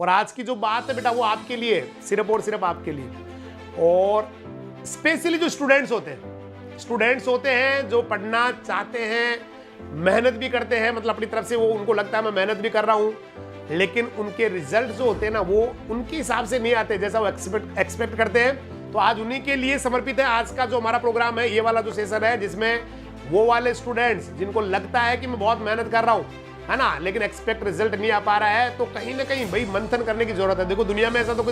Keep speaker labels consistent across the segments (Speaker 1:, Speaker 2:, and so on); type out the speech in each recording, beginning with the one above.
Speaker 1: और आज की जो बात है बेटा वो आपके लिए, सिर्फ और सिर्फ आपके लिए। और स्पेशली जो स्टूडेंट्स होते हैं जो पढ़ना चाहते हैं, मेहनत भी करते हैं, मतलब अपनी तरफ से वो उनको लगता है मैं मेहनत भी कर रहा हूं, लेकिन उनके रिजल्ट जो होते हैं ना वो उनके हिसाब से नहीं आते जैसा वो एक्सपेक्ट करते हैं। तो आज उन्हीं के लिए समर्पित है आज का जो हमारा प्रोग्राम है, ये वाला जो सेशन है, जिसमें वो वाले स्टूडेंट्स जिनको लगता है कि मैं बहुत मेहनत कर रहा हूँ, है ना, लेकिन एक्सपेक्ट रिजल्ट नहीं आ पा रहा है, तो कहीं ना कहीं भाई मंथन करने की जरूरत है। देखो दुनिया में ऐसा तो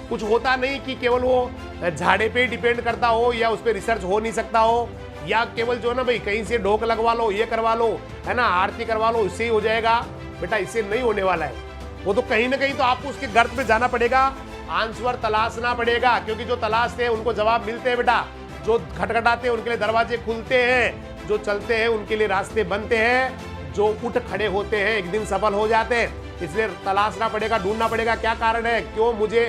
Speaker 1: कुछ होता नहीं कि केवल वो झाड़े पे डिपेंड करता हो या उस पर रिसर्च हो नहीं सकता हो, या केवल जो ना भाई कहीं से ढोक लगवा लो, ये करवा लो, है ना, आरती करवा लो, इससे ही हो जाएगा। बेटा इससे नहीं होने वाला है। वो तो कहीं ना कहीं तो आपको उसके गर्त पे जाना पड़ेगा, आंसर तलाशना पड़ेगा, क्योंकि जो तलाशते हैं उनको जवाब मिलते हैं बेटा, जो खटखटाते हैं उनके लिए दरवाजे खुलते हैं, जो चलते हैं उनके लिए रास्ते बनते हैं, जो उठ खड़े होते हैं एक दिन सफल हो जाते हैं। इसलिए तलाशना पड़ेगा, ढूंढना पड़ेगा क्या कारण है, क्यों मुझे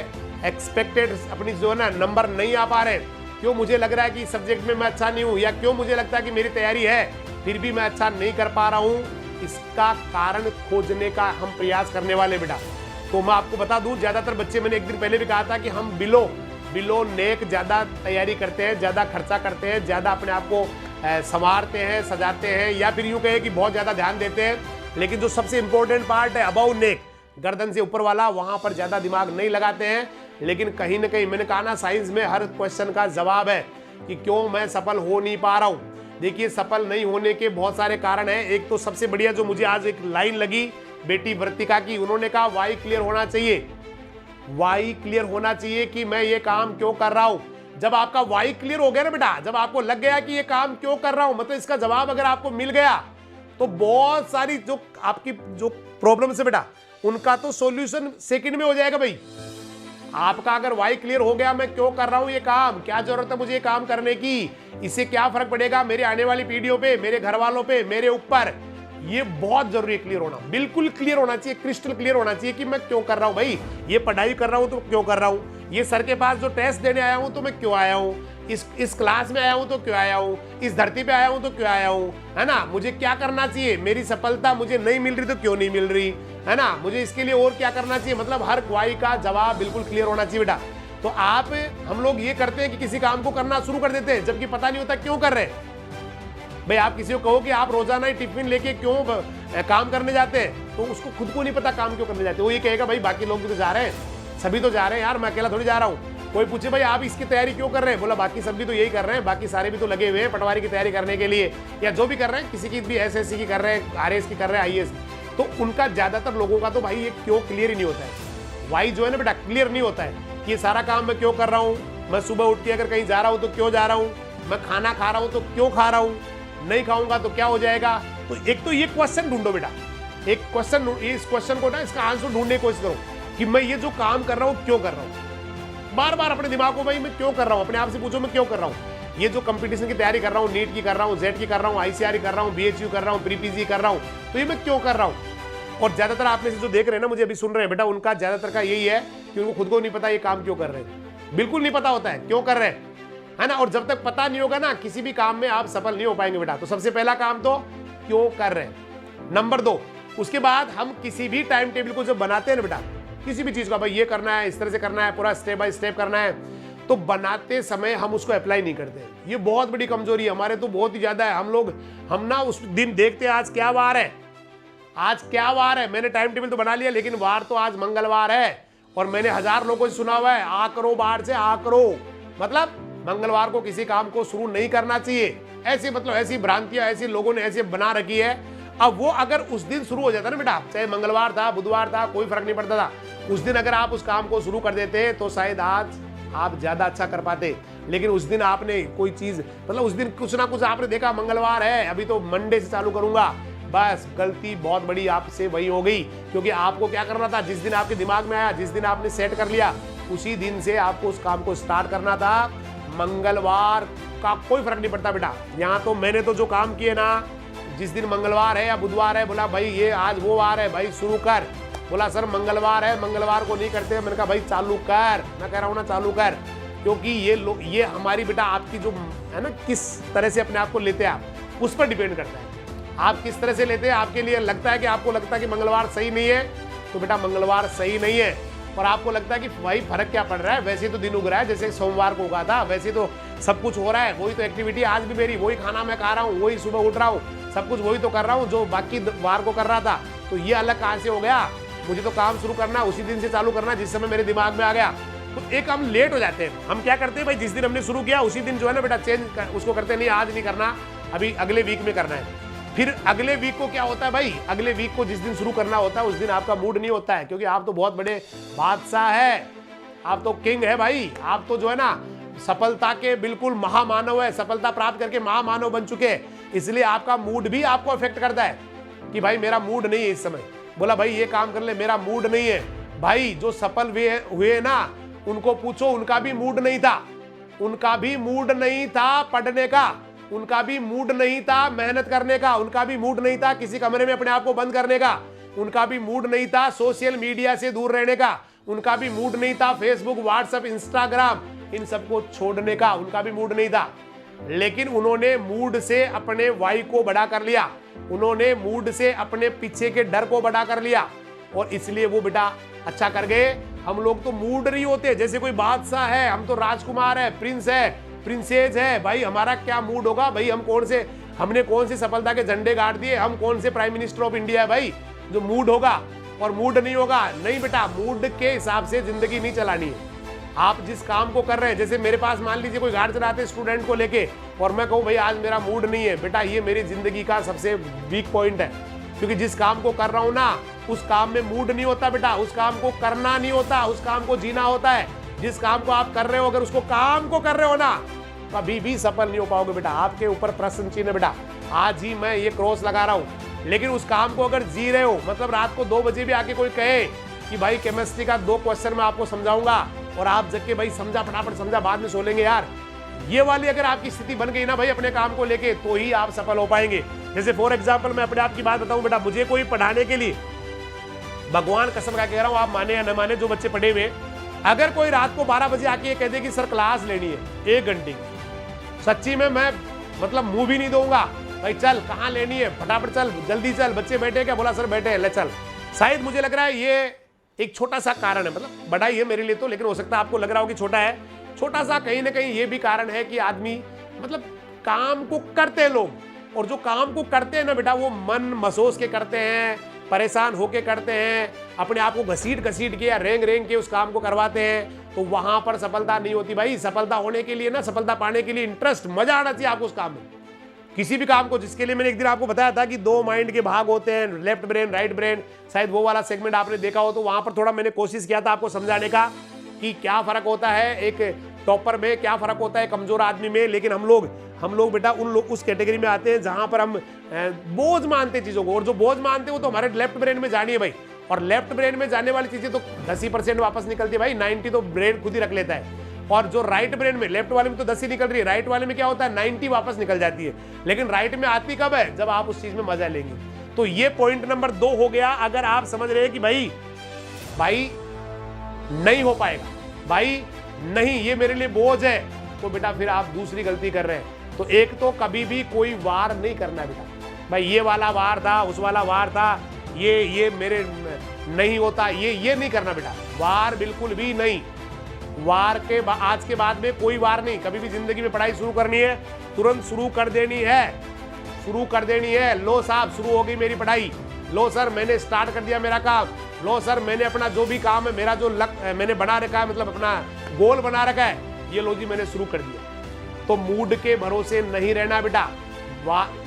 Speaker 1: एक्सपेक्टेड अपनी जो है ना नंबर नहीं आ पा रहे, क्यों मुझे लग रहा है कि सब्जेक्ट में मैं अच्छा नहीं हूं, या क्यों मुझे लगता है कि मेरी तैयारी है फिर भी मैं अच्छा नहीं कर पा रहा हूं। इसका कारण खोजने का हम प्रयास करने वाले बेटा। तो मैं आपको बता दूं, ज्यादातर बच्चे, मैंने एक दिन पहले भी कहा था कि हम बिलो नेक ज्यादा तैयारी करते हैं, ज्यादा खर्चा करते हैं, ज्यादा अपने आप को संवारते हैं, सजाते हैं, या फिर यूं कहे कि बहुत ज्यादा ध्यान देते हैं, लेकिन जो सबसे इंपॉर्टेंट पार्ट है अबाउ नेक, गर्दन से ऊपर वाला, वहां पर ज्यादा दिमाग नहीं लगाते हैं। लेकिन कहीं ना कहीं मैंने कहा ना, साइंस में हर क्वेश्चन का जवाब है कि क्यों मैं सफल हो नहीं पा रहा हूं। देखिए सफल नहीं होने के बहुत सारे कारण हैं। एक तो सबसे बढ़िया जो मुझे आज एक लाइन लगी बेटी वर्तिका की, उन्होंने कहा वाई क्लियर होना चाहिए, वाई क्लियर होना चाहिए कि मैं ये काम क्यों कर रहा हूं। जब आपका वाई क्लियर हो गया ना बेटा, जब आपको लग गया कि ये काम क्यों कर रहा हूं, मतलब इसका जवाब अगर आपको मिल गया, तो बहुत सारी जो आपकी जो प्रॉब्लम है बेटा, उनका तो सॉल्यूशन सेकंड में हो जाएगा भाई। आपका अगर वाई क्लियर हो गया, मैं क्यों कर रहा हूं ये काम, क्या जरूरत है मुझे ये काम करने की, इससे क्या फर्क पड़ेगा मेरे आने वाली पीढ़ियों पे, मेरे घर वालों पे, मेरे ऊपर, ये बहुत जरूरी है क्लियर होना, बिल्कुल क्लियर होना चाहिए, क्रिस्टल क्लियर होना चाहिए कि मैं क्यों कर रहा हूं भाई। ये पढ़ाई कर रहा हूं तो क्यों कर रहा हूं, ये सर के पास जो टेस्ट देने आया हूं तो मैं क्यों आया हूं, इस क्लास में आया हूं तो क्यों आया हूं, इस धरती पे आया हूं तो क्यों आया हूं, है ना, मुझे क्या करना चाहिए, मेरी सफलता मुझे नहीं मिल रही तो क्यों नहीं मिल रही, है ना, मुझे इसके लिए और क्या करना चाहिए। मतलब हर वाई का जवाब बिल्कुल क्लियर होना चाहिए बेटा। तो हम लोग ये करते हैं कि किसी काम को करना शुरू कर देते हैं, जबकि पता नहीं होता क्यों कर रहे हैं। भाई आप किसी को कहो कि आप रोजाना ही टिफिन लेके क्यों काम करने जाते हैं, तो उसको खुद को नहीं पता काम क्यों करने जाते हैं। वो ये कहेगा भाई बाकी लोग भी तो जा रहे हैं, सभी तो जा रहे हैं यार, मैं अकेला थोड़ी जा रहा हूँ। कोई पूछे भाई आप इसकी तैयारी क्यों कर रहे हैं, बोला बाकी सब भी तो यही कर रहे हैं, बाकी सारे भी तो लगे हुए हैं पटवारी की तैयारी करने के लिए, या जो भी कर रहे हैं, किसी की भी एसएससी की कर रहे हैं, आरएएस की कर रहे हैं, आईएएस। तो उनका ज्यादातर लोगों का तो भाई ये क्यों क्लियर ही नहीं होता है, वाई जो है ना बेटा क्लियर नहीं होता है कि ये सारा काम मैं क्यों कर रहा हूँ, मैं सुबह उठ के अगर कहीं जा रहा हूँ तो क्यों जा रहा हूँ, मैं खाना खा रहा हूँ तो क्यों खा रहा हूँ, नहीं खाऊंगा तो क्या हो जाएगा। तो एक तो ये क्वेश्चन ढूंढो बेटा, एक क्वेश्चन, इस क्वेश्चन को ना इसका आंसर ढूंढने की कोशिश करो कि मैं ये जो काम कर रहा हूँ क्यों कर रहा हूँ। बार बार अपने दिमाग को भाई मैं क्यों कर रहा हूँ, अपने आप से पूछो मैं क्यों कर रहा हूँ। ये जो कंपटीशन की तैयारी कर रहा हूँ, नीट की कर रहा हूँ, जेट की कर रहा हूँ, आईसीआर कर रहा हूँ, बीएचयू कर रहा हूँ, प्री पीजी कर रहा हूँ, तो ये मैं क्यों कर रहा हूँ। और ज्यादातर आप में से जो देख रहे हैं ना, मुझे अभी सुन रहे हैं बेटा, उनका ज्यादातर का यही है कि उनको खुद को नहीं पता ये काम क्यों कर रहे हैं, बिल्कुल नहीं पता होता है क्यों कर रहे हैं, है ना। और जब तक पता नहीं होगा ना, किसी भी काम में आप सफल नहीं हो पाएंगे बेटा। तो सबसे पहला काम तो क्यों कर रहे हैं, नंबर 2। उसके बाद हम किसी भी टाइम टेबल को जब बनाते हैं ना बेटा, किसी भी चीज का भाई ये करना है, इस तरह से करना है, पूरा स्टेप बाय स्टेप करना है, तो बनाते समय हम उसको अप्लाई नहीं करते। ये बहुत बड़ी कमजोरी है हमारे, तो बहुत ही ज्यादा है। हम ना उस दिन देखते हैं आज क्या वार है, आज क्या वार है, मैंने टाइम टेबल तो बना लिया, लेकिन वार तो आज मंगलवार है। और मैंने 1000 लोगों से सुना हुआ है आ करो बाहर से आ करो, मतलब मंगलवार को किसी काम को शुरू नहीं करना चाहिए। ऐसी मतलब ऐसी भ्रांतियां ऐसे लोगों ने ऐसे बना रखी है। अब वो अगर उस दिन शुरू हो जाता ना बेटा, चाहे मंगलवार था बुधवार था कोई फर्क नहीं पड़ता था, उस दिन अगर आप उस काम को शुरू कर देते तो शायद आज आप ज्यादा अच्छा कर पाते। लेकिन उस दिन आपने कोई चीज, मतलब उस दिन कुछ ना कुछ आपने देखा मंगलवार है, अभी तो मंडे से चालू करूंगा, बस गलती बहुत बड़ी आपसे वही हो गई। क्योंकि आपको क्या करना था, जिस दिन आपके दिमाग में आया, जिस दिन आपने सेट कर लिया, उसी दिन से आपको उस काम को स्टार्ट करना था। मंगलवार का कोई फर्क नहीं पड़ता बेटा। यहाँ तो मैंने तो जो काम किए ना, जिस दिन मंगलवार है या बुधवार है, बोला भाई ये आज वो वार है भाई शुरू कर, बोला सर मंगलवार है, मंगलवार को नहीं करते, मैंने कहा भाई चालू कर, मैं कह रहा हूँ ना चालू कर। क्योंकि ये हमारी बेटा आपकी जो है ना, किस तरह से अपने आप को लेते हैं आप, उस पर डिपेंड करता है। आप किस तरह से लेते हैं, आपके लिए लगता है कि आपको लगता है कि मंगलवार सही नहीं है, तो बेटा मंगलवार सही नहीं है। और आपको लगता है कि भाई फर्क क्या पड़ रहा है, वैसे तो दिन उग रहा है, जैसे सोमवार को उगा था वैसे तो सब कुछ हो रहा है, वही तो एक्टिविटी आज भी मेरी, वही खाना मैं खा रहा हूँ, वही सुबह उठ रहा हूँ, सब कुछ वही तो कर रहा हूँ जो बाकी वार को कर रहा था, तो ये अलग कहाँ से हो गया। मुझे तो काम शुरू करना उसी दिन से चालू करना जिस समय मेरे दिमाग में आ गया। तो एक हम लेट हो जाते हैं। हम क्या करते हैं भाई, जिस दिन हमने शुरू किया उसी दिन जो है ना बेटा चेंज उसको करते नहीं, आज नहीं करना, अभी अगले वीक में करना है। फिर अगले वीक को क्या होता है भाई, अगले वीक को जिस दिन शुरू करना होता है उस दिन आपका मूड नहीं होता है, क्योंकि आप तो बहुत बड़े बादशाह है, आप तो किंग है भाई, आप तो जो है ना सफलता के बिल्कुल महामानव है, सफलता प्राप्त करके महामानव बन चुके हैं, इसलिए आपका मूड भी आपको अफेक्ट करता है कि भाई मेरा मूड नहीं है इस समय, बोला भाई ये काम कर ले, मेरा मूड नहीं है। भाई जो सफल हुए ना उनको पूछो, उनका भी मूड नहीं था, उनका भी मूड नहीं था पढ़ने का, उनका भी मूड नहीं था मेहनत करने का, उनका भी मूड नहीं था किसी कमरे में अपने आप को बंद करने का, उनका भी मूड नहीं था सोशल मीडिया से दूर रहने का, उनका भी मूड नहीं था फेसबुक व्हाट्सएप इंस्टाग्राम इन सबको छोड़ने का, उनका भी मूड नहीं था। लेकिन उन्होंने मूड से अपने वाई को बड़ा कर लिया, उन्होंने मूड से अपने पीछे के डर को बड़ा कर लिया, और इसलिए वो बेटा अच्छा कर गए। हम लोग तो मूड नहीं होते, जैसे कोई बादशाह है, हम तो राजकुमार है, प्रिंस है, प्रिंसेस है, भाई हमारा क्या मूड होगा भाई, हमने कौन से सफलता के झंडे गाड़ दिए, हम कौन से प्राइम मिनिस्टर ऑफ इंडिया है भाई जो मूड होगा और मूड नहीं होगा। नहीं बेटा, मूड के हिसाब से जिंदगी नहीं चलानी है। आप जिस काम को कर रहे हैं, जैसे मेरे पास मान लीजिए कोई गाड़ी चलाते स्टूडेंट को लेके और मैं कहूँ भाई आज मेरा मूड नहीं है, बेटा ये मेरी जिंदगी का सबसे वीक पॉइंट है, क्योंकि जिस काम को कर रहा हूं ना उस काम में मूड नहीं होता बेटा, उस काम को करना नहीं होता, उस काम को जीना होता है। जिस काम को आप कर रहे हो अगर उसको काम को कर रहे हो ना कभी भी सफल नहीं हो पाओगे बेटा, आपके ऊपर प्रश्न चिन्ह है बेटा। आज ही मैं ये क्रॉस लगा रहा हूं, लेकिन उस काम को अगर जी रहे हो, मतलब रात को 2 बजे भी आके कोई कहे कि भाई केमिस्ट्री का 2 क्वेश्चन मैं आपको समझाऊंगा और आप जग के भाई समझा फटाफट समझा बाद में सो लेंगे यार, ये वाली अगर आपकी स्थिति बन गई ना भाई अपने काम को लेके, तो ही आप सफल हो पाएंगे। जैसे फॉर एग्जांपल मैं अपने आप की बात बताऊं बेटा, मुझे कोई पढ़ाने के लिए, भगवान कसम का कह रहा हूं आप माने या न माने, जो बच्चे पढ़े हुए, अगर कोई रात को 12 बजे आके ये कह दे कि सर क्लास लेनी है 1 घंटे की, सच्ची में मैं मतलब मुंह भी नहीं दूंगा, भाई चल कहाँ लेनी है फटाफट चल जल्दी चल, बच्चे बैठे क्या, बोला सर बैठे ले चल। शायद मुझे लग रहा है ये एक छोटा सा कारण है, मतलब बड़ा ही है मेरे लिए तो, लेकिन हो सकता है आपको लग रहा हो कि छोटा है, छोटा सा कहीं ना कहीं ये भी कारण है कि आदमी मतलब काम को करते हैं लोग, और जो काम को करते हैं ना बेटा वो मन मसोस के करते हैं, परेशान होके करते हैं, अपने आप को घसीट घसीट के या रेंग रेंग के उस काम को करवाते हैं, तो वहां पर सफलता नहीं होती भाई। सफलता होने के लिए ना, सफलता पाने के लिए इंटरेस्ट, मजा आना चाहिए आपको उस काम में, किसी भी काम को, जिसके लिए मैंने एक दिन आपको बताया था कि 2 माइंड के भाग होते हैं, लेफ्ट ब्रेन राइट ब्रेन, शायद वो वाला सेगमेंट आपने देखा हो, तो वहां पर थोड़ा मैंने कोशिश किया था आपको समझाने का कि क्या फर्क होता है एक टॉपर में, क्या फर्क होता है कमजोर आदमी में। लेकिन हम लोग बेटा उस कैटेगरी में आते हैं जहां पर हम बोझ मानते हैं चीजों को, और जो बोझ मानते हैं वो तो हमारे लेफ्ट ब्रेन में जानी है भाई, और लेफ्ट ब्रेन में जाने वाली चीजें तो 10% वापस निकलती है भाई, 90 तो ब्रेन खुद ही रख लेता है, और जो राइट ब्रेन में, लेफ्ट वाले में तो 10 ही निकल रही है, राइट वाले में क्या होता है 90 वापस निकल जाती है। लेकिन राइट में आती कब है, जब आप उस चीज में मजा लेंगे। तो ये पॉइंट नंबर 2 हो गया। अगर आप समझ रहे हैं कि भाई नहीं हो पाएगा, भाई नहीं ये मेरे लिए बोझ है, तो बेटा फिर आप दूसरी गलती कर रहे हैं। तो एक तो कभी भी कोई वार नहीं करना बेटा, भाई ये वाला वार था, उस वाला वार था, ये मेरे नहीं होता, ये नहीं करना बेटा, वार बिल्कुल भी नहीं। वार के आज के बाद में कोई वार नहीं। कभी भी जिंदगी में पढ़ाई शुरू करनी है तुरंत शुरू कर देनी है। लो साहब शुरू हो गई मेरी पढ़ाई, लो सर मैंने स्टार्ट कर दिया मेरा काम, लो सर मैंने अपना जो भी काम है, मेरा जो लक्ष्य मैंने बना रखा है, मतलब अपना गोल बना रखा है, ये लो जी मैंने शुरू कर दिया। तो मूड के भरोसे नहीं रहना बेटा,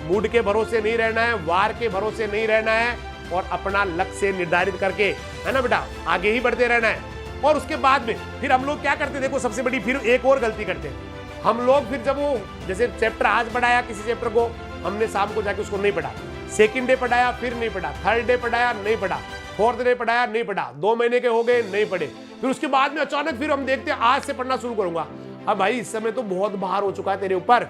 Speaker 1: मूड के भरोसे नहीं रहना है, वार के भरोसे नहीं रहना है, और अपना लक्ष्य निर्धारित करके, है ना बेटा, आगे ही बढ़ते रहना है। और उसके बाद में फिर हम लोग क्या करते हैं, देखो सबसे बड़ी फिर एक और गलती करते हैं हम लोग। फिर जब वो जैसे चैप्टर आज पढ़ाया, किसी चैप्टर को हमने शाम को जाके उसको नहीं पढ़ा, सेकंड डे पढ़ाया फिर नहीं पढ़ा, थर्ड डे पढ़ाया नहीं पढ़ा, फोर्थ डे पढ़ाया नहीं पढ़ा, 2 महीने के हो गए नहीं पढ़े, फिर उसके बाद में अचानक फिर हम देखते हैं आज से पढ़ना शुरू करूंगा। अब भाई इस समय तो बहुत भार हो चुका है तेरे ऊपर,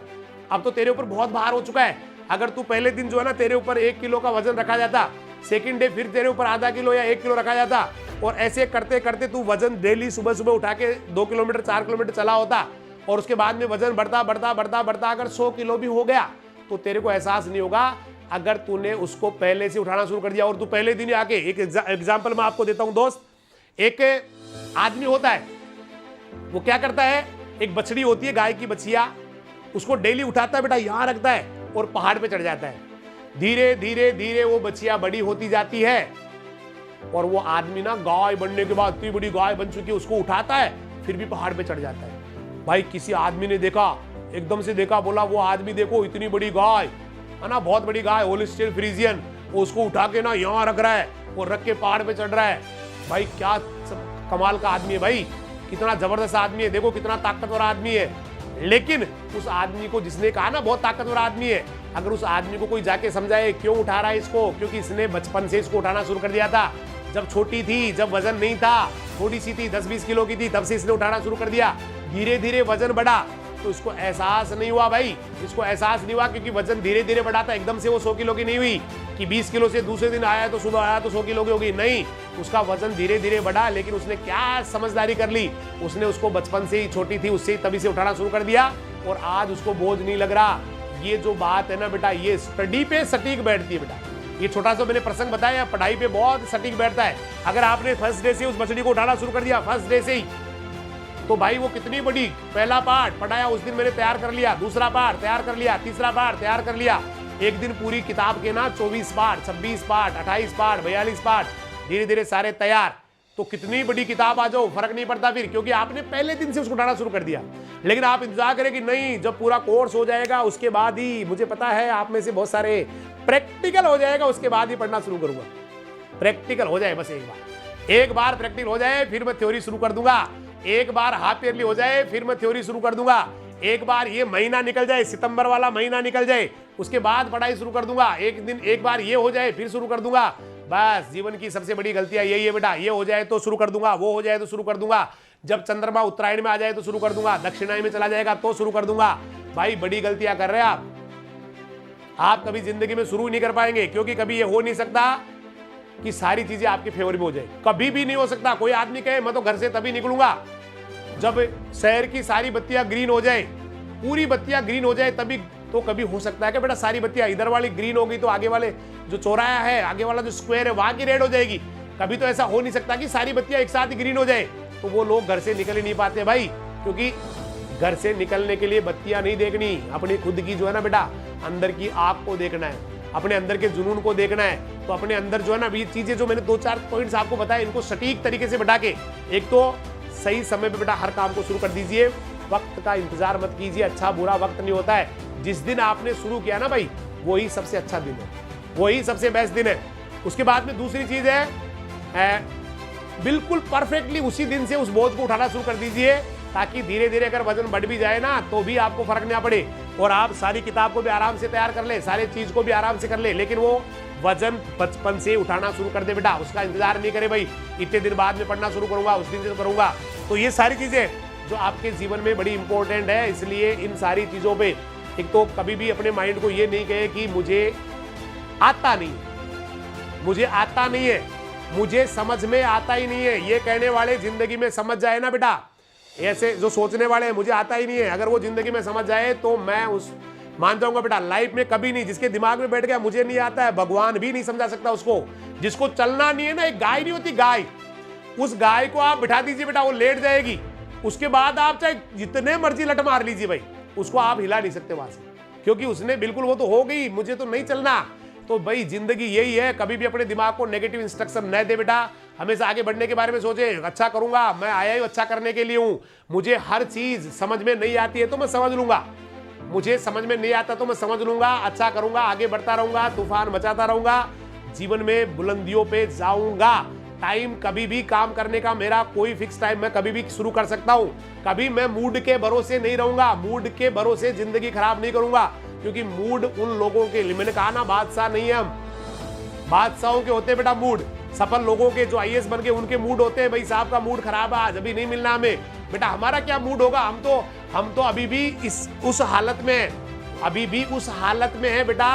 Speaker 1: अब तो तेरे ऊपर बहुत भार हो चुका है। अगर तू पहले दिन जो है ना तेरे ऊपर 1 किलो का वजन रखा जाता, सेकंड डे फिर तेरे ऊपर आधा किलो या 1 किलो रखा जाता, और ऐसे करते करते तू वजन डेली सुबह सुबह उठा के 2 किलोमीटर 4 किलोमीटर चला होता, और उसके बाद में वजन बढ़ता बढ़ता बढ़ता बढ़ता अगर 100 किलो भी हो गया, तो तेरे को एहसास नहीं होगा अगर तूने उसको पहले से उठाना शुरू कर दिया। और तू पहले दिन ही आके, एक एग्जाम्पल मैं आपको देता हूं दोस्त, एक आदमी होता है, वो क्या करता है, एक बछड़ी होती है, गाय की बछिया, उसको डेली उठाता है बेटा, यहां रखता है और पहाड़ पे चढ़ जाता है। धीरे धीरे धीरे वो बछिया बड़ी होती जाती है और वो आदमी ना गाय बनने के बाद, इतनी बड़ी गाय बन चुकी है, उसको उठाता है, फिर भी पहाड़ पे चढ़ जाता है। भाई किसी आदमी ने देखा, एकदम से देखा, बोला वो आदमी देखो इतनी बड़ी गाय है ना, बहुत बड़ी गाय, होलिस्टीन फ्रीजियन, वो उसको उठा के ना यहाँ रख रहा है और रख के पहाड़ पे चढ़ रहा है। भाई क्या कमाल का आदमी है भाई, कितना जबरदस्त आदमी है, देखो कितना ताकतवर आदमी है। लेकिन उस आदमी को जिसने कहा ना बहुत ताकतवर आदमी है, अगर उस आदमी को कोई जाके समझाए क्यों उठा रहा है इसको, क्योंकि इसने बचपन से इसको उठाना शुरू कर दिया था, जब छोटी थी, जब वजन नहीं था, थोड़ी सी थी, 10-20 किलो की थी, तब से इसने उठाना शुरू कर दिया। धीरे धीरे वजन बढ़ा तो इसको एहसास नहीं हुआ भाई, इसको एहसास नहीं हुआ, क्योंकि वजन धीरे धीरे बढ़ा था, एकदम से वो 100 किलो की नहीं हुई कि 20 किलो से दूसरे दिन आया तो सुबह आया तो 100 किलो की होगी, नहीं, उसका वजन धीरे धीरे बढ़ा। लेकिन उसने क्या समझदारी कर ली, उसने उसको बचपन से ही, छोटी थी उससे ही, तभी से उठाना शुरू कर दिया और आज उसको बोझ नहीं लग रहा। ये जो बात है ना बेटा, ये स्टडी पे सटीक बैठती है बेटा। ये छोटा सा मैंने प्रसंग बताया, पढ़ाई पे बहुत सटीक बैठता है। अगर आपने फर्स्ट डे से उस बछड़ी को उठाना शुरू कर दिया, फर्स्ट डे से ही, तो भाई वो कितनी बड़ी, पहला पार्ट पढ़ाया उस दिन मैंने तैयार कर लिया, दूसरा पार्ट तैयार कर लिया, तीसरा पार्ट तैयार कर लिया, एक दिन पूरी किताब के ना 24 पार्ट, 26 पार्ट, 28 पार्ट, 42 पार्ट, धीरे धीरे सारे तैयार, तो कितनी बड़ी किताब आ जाओ फर्क नहीं पड़ता फिर, क्योंकि आपने पहले दिन से उसको उठाना शुरू कर दिया। लेकिन आप इंतजार करें कि नहीं, जब पूरा कोर्स हो जाएगा उसके बाद ही, मुझे पता है आप में से बहुत सारे प्रैक्टिकल हो जाएगा उसके बाद ही पढ़ना शुरू करूंगा। प्रैक्टिकल हो जाए बस एक बार प्रैक्टिकल हो जाए फिर मैं थ्योरी शुरू कर दूंगा, एक बार हाफ ईयरली हो जाए फिर मैं थ्योरी शुरू कर दूंगा, एक बार ये महीना निकल जाए, सितंबर वाला महीना निकल जाए, उसके बाद पढ़ाई शुरू कर दूंगा, एक बार ये हो जाए फिर शुरू कर दूंगा। बस जीवन की सबसे बड़ी गलतियां यही है बेटा, ये हो जाए तो शुरू कर दूंगा, वो हो जाए तो शुरू कर दूंगा, जब चंद्रमा उत्तरायण में आ जाए तो शुरू कर दूंगा, दक्षिणायन में चला जाएगा तो शुरू कर दूंगा। भाई बड़ी गलतियां कर रहे हैं आप कभी जिंदगी में शुरू नहीं कर पाएंगे, क्योंकि कभी ये हो नहीं सकता कि सारी चीजें आपके फेवर में हो जाए, कभी भी नहीं हो सकता। कोई आदमी कहे मैं तो घर से तभी निकलूंगा जब शहर की सारी बत्तियां ग्रीन हो जाए, पूरी बत्तियां ग्रीन हो जाए, तभी तो कभी हो सकता है कि बेटा सारी बत्तियां इधर वाली ग्रीन हो गई तो आगे वाले जो चौराहा है, आगे वाला जो स्क्वायर है वहां की रेड हो जाएगी। कभी तो ऐसा हो नहीं सकता कि सारी बत्तियां एक साथ ही ग्रीन हो जाए। तो वो लोग घर से निकल ही नहीं पाते भाई, क्योंकि घर से निकलने के लिए बत्तियां नहीं देखनी, अपनी खुद की जो है ना बेटा अंदर की आग को देखना है, अपने अंदर के जुनून को देखना है। तो अपने अंदर जो है ना, ये चीजें जो मैंने 2-4 पॉइंट्स आपको बताए, इनको सटीक तरीके से बैठा के, एक तो सही समय पे बेटा हर काम को शुरू कर दीजिए, वक्त का इंतजार मत कीजिए, अच्छा बुरा वक्त नहीं होता है। जिस दिन आपने शुरू किया ना भाई, वही सबसे अच्छा दिन है, वही सबसे बेस्ट दिन है। उसके बाद में दूसरी चीज है, बिल्कुल परफेक्टली उसी दिन से उस बोझ को उठाना शुरू कर दीजिए, ताकि धीरे धीरे अगर वजन बढ़ भी जाए ना तो भी आपको फर्क ना पड़े और आप सारी किताब को भी आराम से तैयार कर ले, सारी चीज को भी आराम से कर ले। लेकिन वो वजन बचपन से उठाना शुरू कर दे बेटा, उसका इंतजार नहीं करे भाई इतने दिन बाद में पढ़ना शुरू करूंगा, उस दिन से करूंगा। तो ये सारी चीजें जो आपके जीवन में बड़ी इंपॉर्टेंट है, इसलिए इन सारी चीजों पे एक तो कभी भी अपने माइंड को ये नहीं कहे कि मुझे आता नहीं, मुझे आता नहीं है, मुझे समझ में आता ही नहीं है। ये कहने वाले जिंदगी में समझ जाए ना बेटा, ऐसे जो सोचने वाले हैं मुझे आता ही नहीं है, अगर वो जिंदगी में समझ जाए तो मैं उस मान जाऊंगा बेटा लाइफ में कभी नहीं। जिसके दिमाग में बैठ गया मुझे नहीं आता है, भगवान भी नहीं समझा सकता उसको। जिसको चलना नहीं है ना, एक गाय नहीं होती गाय, उस गाय को आप बिठा दीजिए बेटा, वो लेट जाएगी, उसके बाद आप चाहे जितने मर्जी लट मार लीजिए भाई, उसको आप हिला नहीं सकते वहां से, क्योंकि उसने बिल्कुल वो तो हो गई, मुझे तो नहीं चलना। तो भाई जिंदगी यही है, कभी भी अपने दिमाग को नेगेटिव इंस्ट्रक्शन न दे बेटा, हमेशा आगे बढ़ने के बारे में सोचे, अच्छा करूंगा, मैं आया ही अच्छा करने के लिए हूं, मुझे हर चीज समझ में नहीं आती है तो मैं समझ लूंगा, मुझे समझ में नहीं आता तो मैं समझ लूंगा, अच्छा करूंगा, आगे बढ़ता रहूंगा, तूफान मचाता रहूंगा, जीवन में बुलंदियों पे जाऊंगा। टाइम कभी भी काम करने का मेरा कोई फिक्स टाइम मैं कभी भी शुरू कर सकता हूं, कभी मैं मूड के भरोसे नहीं रहूंगा, मूड के भरोसे जिंदगी खराब नहीं करूंगा, क्योंकि मूड उन लोगों के लिए, मैंने कहा ना बादशाह नहीं है हम, बादशाहों के होते हैं बेटा मूड, सफल लोगों के जो आईएएस बन गए उनके मूड होते हैं, भाई साहब का मूड खराब है आज, अभी नहीं मिलना हमें, बेटा हमारा क्या मूड होगा, हम तो अभी भी उस हालत में है, अभी भी उस हालत में है बेटा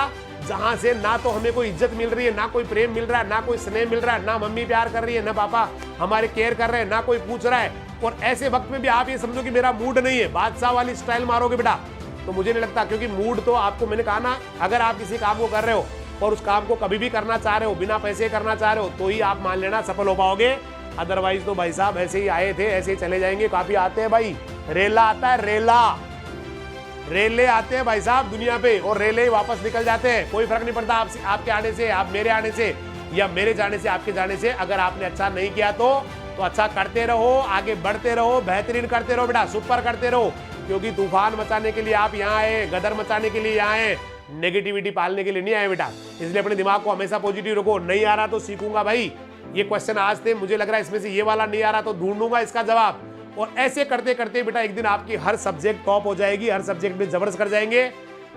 Speaker 1: जहां से ना तो हमें कोई इज्जत मिल रही है, ना कोई प्रेम मिल रहा है, ना कोई स्नेह मिल रहा है, ना मम्मी प्यार कर रही है, ना पापा हमारे केयर कर रहे हैं, ना कोई पूछ रहा है। और ऐसे वक्त में भी आप ये समझो कि मेरा मूड नहीं है, बादशाह वाली स्टाइल मारोगे बेटा तो मुझे नहीं लगता, क्योंकि मूड तो आपको, मैंने कहा ना, अगर आप किसी काम को कर रहे हो और उस काम को कभी भी करना चाह रहे हो, बिना पैसे करना चाह रहे हो, तो ही आप मान लेना सफल हो पाओगे। अदरवाइज तो भाई साहब ऐसे ही आए थे ऐसे ही चले जाएंगे। काफी आते हैं भाई, रेला आता है, रेले आते हैं भाई साहब दुनिया पे, और रेले ही वापस निकल जाते हैं। कोई फर्क नहीं पड़ता आपके आने से, आप मेरे आने से, या मेरे जाने से आपके जाने से। अगर आपने अच्छा नहीं किया तो अच्छा करते रहो, आगे बढ़ते रहो, बेहतरीन करते रहो बेटा, सुपर करते रहो, क्योंकि तूफान मचाने के लिए आप यहाँ आए, गदर मचाने के लिए यहाँ आए, नेगेटिविटी पालने के लिए नहीं आए बेटा। इसलिए अपने दिमाग को हमेशा पॉजिटिव रखो। नहीं आ रहा तो सीखूंगा भाई, ये क्वेश्चन आज थे, मुझे लग रहा है इसमें से ये वाला नहीं आ रहा तो ढूंढूंगा इसका जवाब। और ऐसे करते करते बेटा एक दिन आपकी हर सब्जेक्ट टॉप हो जाएगी, हर सब्जेक्ट में जबरदस्त कर जाएंगे।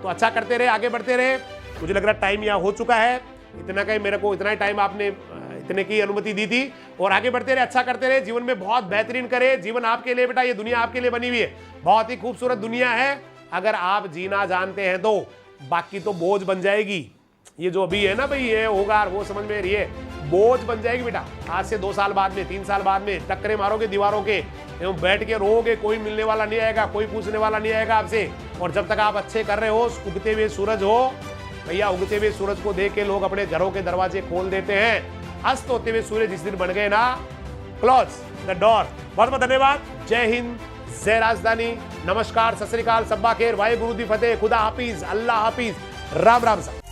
Speaker 1: तो अच्छा करते रहे, आगे बढ़ते रहे। मुझे लग रहा है टाइम यहाँ हो चुका है, इतना का ही मेरे को, इतना ही टाइम आपने इतने की अनुमति दी थी। और आगे बढ़ते रहे, अच्छा करते रहे, जीवन में बहुत बेहतरीन करे। जीवन आपके लिए बेटा, ये दुनिया आपके लिए बनी हुई है, बहुत ही खूबसूरत दुनिया है। अगर आप जीना जानते हैं तो बाकी तो बोझ बन जाएगी। ये जो अभी है ना भाई, ये होगा वो समझ में रही है, बोझ बन जाएगी बेटा। आज से 2 साल बाद में, 3 साल बाद में टक्करे मारोगे दीवारों के, एवं बैठ के रोओगे, कोई मिलने वाला नहीं आएगा, कोई पूछने वाला नहीं आएगा आपसे। और जब तक आप अच्छे कर रहे हो, उगते हुए सूरज हो भैया, उगते हुए सूरज को देख के लोग अपने घरों के दरवाजे खोल देते हैं। अस्त होते हुए सूर्य जिस दिन बन गए ना, क्लोज द डोर। बहुत बहुत धन्यवाद। जय हिंद, जय राजधानी, नमस्कार, सत श्री अकाल, सब्बा खेर, वाहे गुरु दी फतेह, खुदा हाफिज, अल्लाह हाफिज, राम राम साहब।